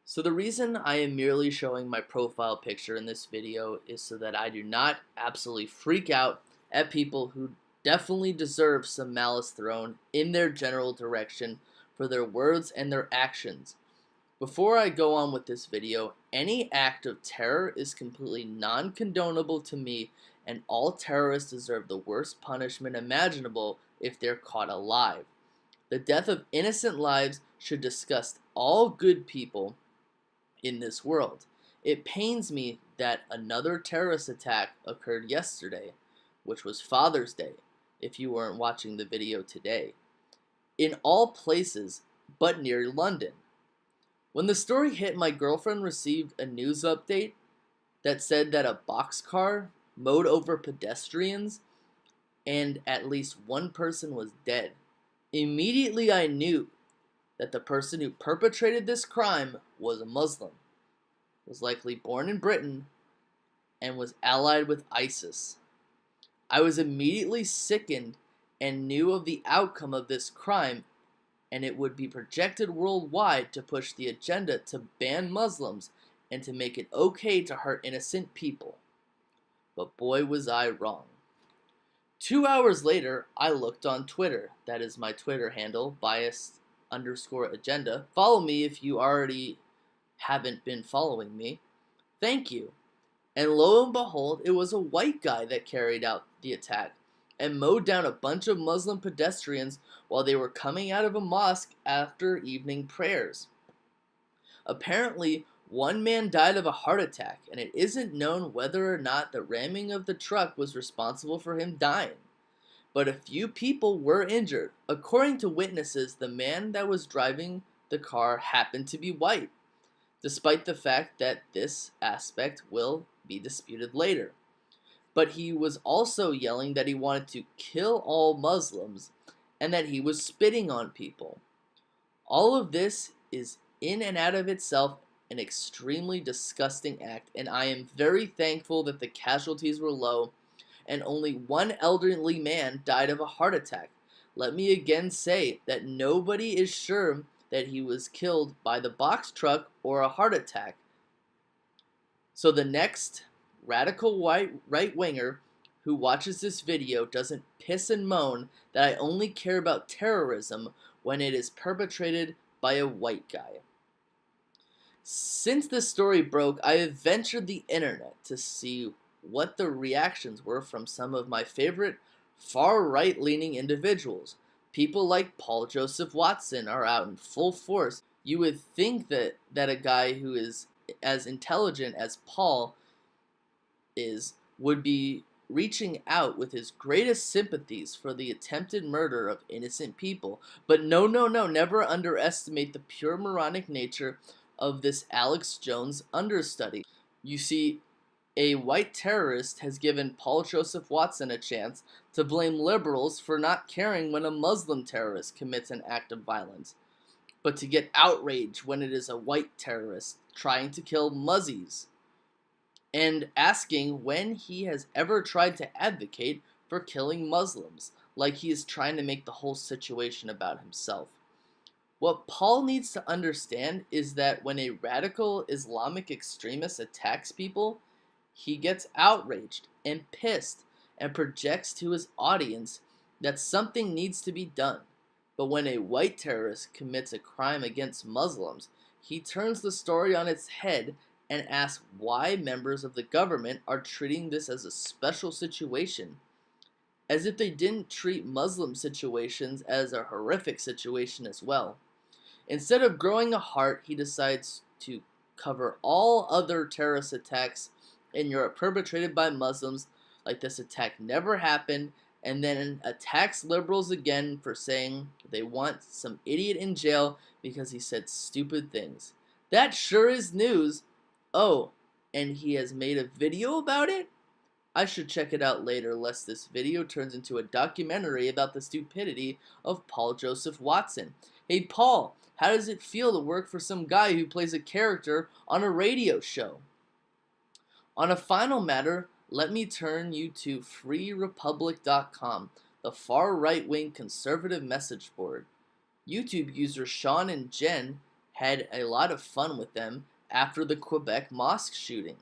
So the reason I am merely showing my profile picture in this video is so that I do not absolutely freak out at people who definitely deserve some malice thrown in their general direction for their words and their actions. Before I go on with this video, any act of terror is completely non-condonable to me, and all terrorists deserve the worst punishment imaginable if they're caught alive. The death of innocent lives should disgust all good people in this world. It pains me that another terrorist attack occurred yesterday, which was Father's Day, if you weren't watching the video today, in all places but near London. When the story hit, my girlfriend received a news update that said that a boxcar mowed over pedestrians and at least one person was dead. Immediately I knew that the person who perpetrated this crime was a Muslim, was likely born in Britain, and was allied with ISIS. I was immediately sickened and knew of the outcome of this crime, and it would be projected worldwide to push the agenda to ban Muslims and to make it okay to hurt innocent people. But boy was I wrong. 2 hours later, I looked on Twitter. That is my Twitter handle, biased_agenda. Follow me if you already haven't been following me. Thank you. And lo and behold, it was a white guy that carried out the attack and mowed down a bunch of Muslim pedestrians while they were coming out of a mosque after evening prayers. Apparently, one man died of a heart attack, and it isn't known whether or not the ramming of the truck was responsible for him dying. But a few people were injured. According to witnesses, the man that was driving the car happened to be white, despite the fact that this aspect will be disputed later. But he was also yelling that he wanted to kill all Muslims and that he was spitting on people. All of this is in and out of itself an extremely disgusting act, and I am very thankful that the casualties were low and only one elderly man died of a heart attack. Let me again say that nobody is sure that he was killed by the box truck or a heart attack. So the next radical right-winger who watches this video doesn't piss and moan that I only care about terrorism when it is perpetrated by a white guy. Since this story broke, I have ventured the internet to see what the reactions were from some of my favorite far-right leaning individuals. People like Paul Joseph Watson are out in full force. You would think that a guy who is as intelligent as Paul is would be reaching out with his greatest sympathies for the attempted murder of innocent people. But no, never underestimate the pure moronic nature of this Alex Jones understudy. You see, a white terrorist has given Paul Joseph Watson a chance to blame liberals for not caring when a Muslim terrorist commits an act of violence, but to get outraged when it is a white terrorist trying to kill muzzies, and asking when he has ever tried to advocate for killing Muslims, like he is trying to make the whole situation about himself. What Paul needs to understand is that when a radical Islamic extremist attacks people, he gets outraged and pissed and projects to his audience that something needs to be done. But when a white terrorist commits a crime against Muslims, he turns the story on its head and asks why members of the government are treating this as a special situation, as if they didn't treat Muslim situations as a horrific situation as well. Instead of growing a heart, he decides to cover all other terrorist attacks in Europe perpetrated by Muslims like this attack never happened, and then attacks liberals again for saying they want some idiot in jail because he said stupid things. That sure is news. Oh, and he has made a video about it? I should check it out later, lest this video turns into a documentary about the stupidity of Paul Joseph Watson. Hey Paul, how does it feel to work for some guy who plays a character on a radio show? On a final matter, let me turn you to freerepublic.com, the far right-wing conservative message board. YouTube user Shaun and Jen had a lot of fun with them after the Quebec Mosque shooting,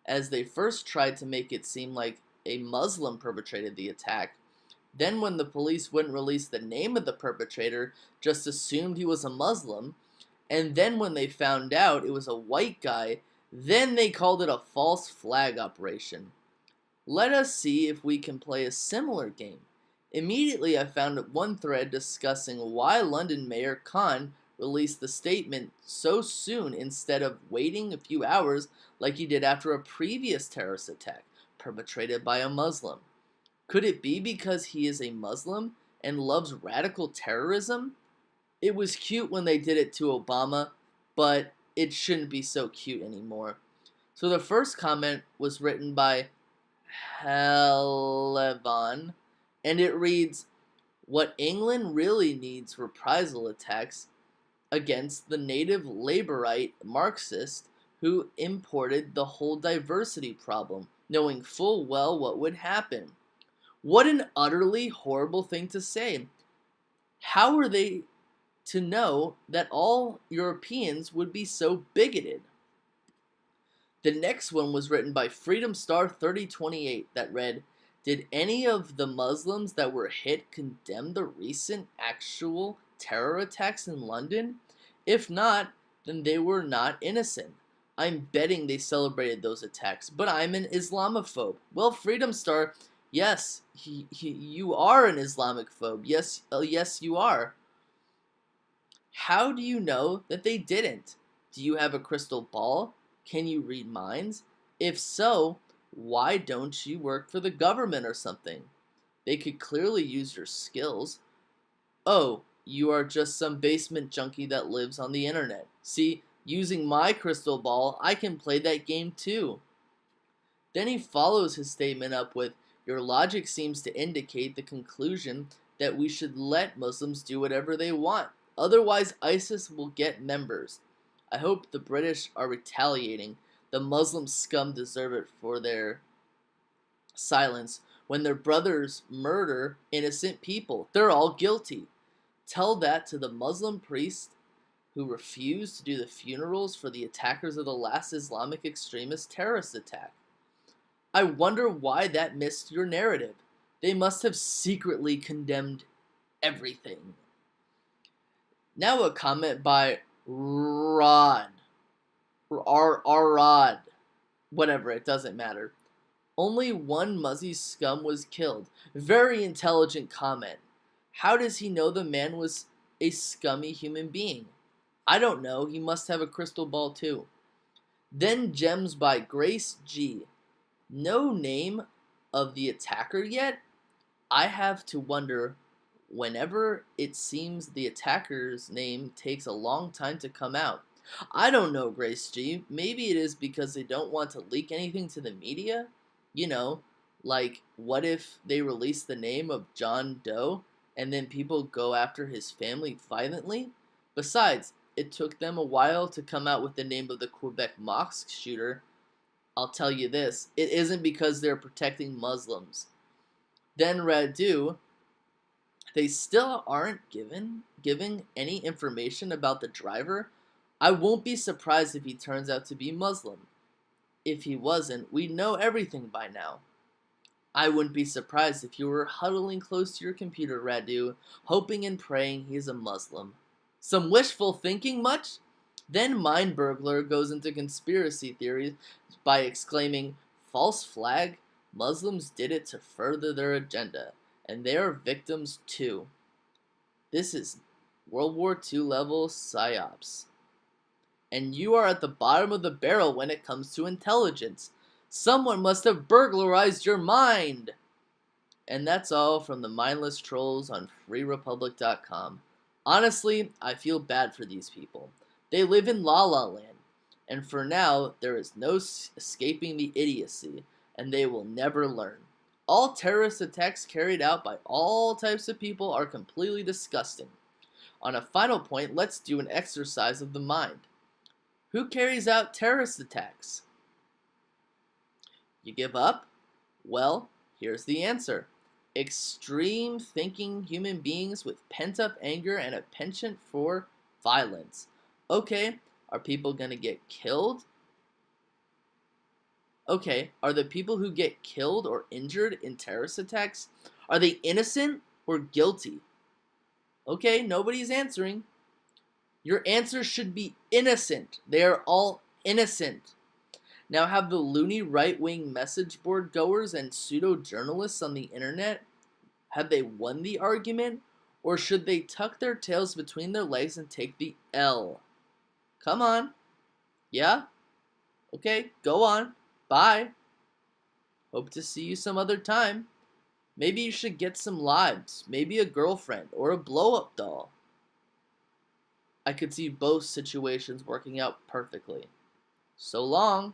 as they first tried to make it seem like a Muslim perpetrated the attack. Then, when the police wouldn't release the name of the perpetrator, just assumed he was a Muslim. And then, when they found out it was a white guy, then they called it a false flag operation. Let us see if we can play a similar game. Immediately, I found one thread discussing why London Mayor Khan released the statement so soon instead of waiting a few hours like he did after a previous terrorist attack perpetrated by a Muslim. Could it be because he is a Muslim and loves radical terrorism? It was cute when they did it to Obama, but it shouldn't be so cute anymore. So the first comment was written by Helevan, and it reads, "What England really needs reprisal attacks against the native laborite Marxist who imported the whole diversity problem, knowing full well what would happen." What an utterly horrible thing to say. How are they to know that all Europeans would be so bigoted? The next one was written by Freedom Star 3028 that read, "Did any of the Muslims that were hit condemn the recent actual terror attacks in London? If not, then they were not innocent. I'm betting they celebrated those attacks, but I'm an Islamophobe." Well, Freedom Star, yes, you are an Islamic phobe. Yes, yes, you are. How do you know that they didn't? Do you have a crystal ball? Can you read minds? If so, why don't you work for the government or something? They could clearly use your skills. Oh, you are just some basement junkie that lives on the internet. See, using my crystal ball, I can play that game too. Then he follows his statement up with, "Your logic seems to indicate the conclusion that we should let Muslims do whatever they want. Otherwise, ISIS will get members. I hope the British are retaliating. The Muslim scum deserve it for their silence when their brothers murder innocent people. They're all guilty. Tell that to the Muslim priest who refused to do the funerals for the attackers of the last Islamic extremist terrorist attack. I wonder why that missed your narrative. They must have secretly condemned everything." Now a comment by Rod. Rod. Whatever, it doesn't matter. "Only one Muzzy scum was killed. Very intelligent comment. How does he know the man was a scummy human being? I don't know. He must have a crystal ball too." Then gems by Grace G. "No name of the attacker yet? I have to wonder whenever it seems the attacker's name takes a long time to come out." I don't know, Grace G. Maybe it is because they don't want to leak anything to the media? You know, like, what if they release the name of John Doe and then people go after his family violently? Besides, it took them a while to come out with the name of the Quebec Mosque shooter. I'll tell you this, it isn't because they're protecting Muslims. Then Radu, "They still aren't giving any information about the driver. I won't be surprised if he turns out to be Muslim. If he wasn't, we'd know everything by now. I wouldn't be surprised if you were huddling close to your computer, Radu, hoping and praying he's a Muslim. Some wishful thinking much?" Then Mind Burglar goes into conspiracy theories by exclaiming, "False flag? Muslims did it to further their agenda, and they are victims too. This is World War II level psyops. And you are at the bottom of the barrel when it comes to intelligence. Someone must have burglarized your mind." And that's all from the mindless trolls on freerepublic.com. Honestly, I feel bad for these people. They live in La La Land, and for now, there is no escaping the idiocy, and they will never learn. All terrorist attacks carried out by all types of people are completely disgusting. On a final point, let's do an exercise of the mind. Who carries out terrorist attacks? You give up? Well, here's the answer. Extreme thinking human beings with pent-up anger and a penchant for violence. Okay, are people gonna get killed? Okay, are the people who get killed or injured in terrorist attacks, are they innocent or guilty? Okay, nobody's answering. Your answer should be innocent. They are all innocent. Now, have the loony right-wing message board goers and pseudo-journalists on the internet, have they won the argument? Or should they tuck their tails between their legs and take the L? Come on. Yeah? Okay, go on. Bye. Hope to see you some other time. Maybe you should get some lives, maybe a girlfriend, or a blow-up doll. I could see both situations working out perfectly. So long.